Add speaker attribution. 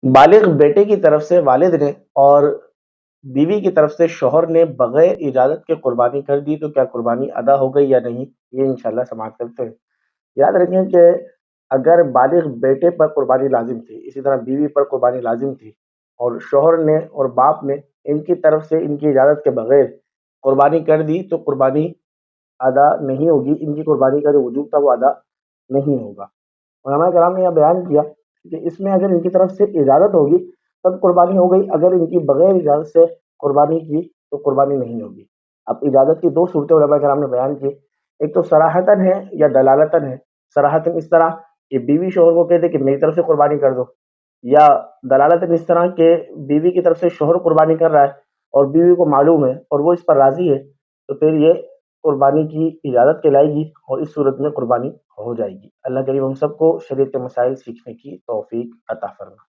Speaker 1: بالغ بیٹے کی طرف سے والد نے اور بیوی کی طرف سے شوہر نے بغیر اجازت کے قربانی کر دی تو کیا قربانی ادا ہو گئی یا نہیں، یہ انشاءاللہ سماعت کرتے ہیں۔ یاد رکھیں کہ اگر بالغ بیٹے پر قربانی لازم تھی، اسی طرح بیوی پر قربانی لازم تھی، اور شوہر نے اور باپ نے ان کی طرف سے ان کی اجازت کے بغیر قربانی کر دی تو قربانی ادا نہیں ہوگی، ان کی قربانی کا جو وجوب تھا وہ ادا نہیں ہوگا۔ علماء کرام نے یہ بیان کیا کہ اس میں اگر ان کی طرف سے اجازت ہوگی تب قربانی ہو گئی، اگر ان کی بغیر اجازت سے قربانی کی تو قربانی نہیں ہوگی۔ اب اجازت کی دو صورتیں علماء کرام نے بیان کی، ایک تو صراحتاً ہے یا دلالتاً ہے۔ صراحتاً اس طرح کہ بیوی شوہر کو کہہ دے کہ میری طرف سے قربانی کر دو، یا دلالتاً اس طرح کہ بیوی کی طرف سے شوہر قربانی کر رہا ہے اور بیوی کو معلوم ہے اور وہ اس پر راضی ہے، تو پھر یہ قربانی کی اجازت کہلائے گی اور اس صورت میں قربانی ہو جائے گی۔ اللہ کریم ہم سب کو شریعت کے مسائل سیکھنے کی توفیق عطا فرمائے۔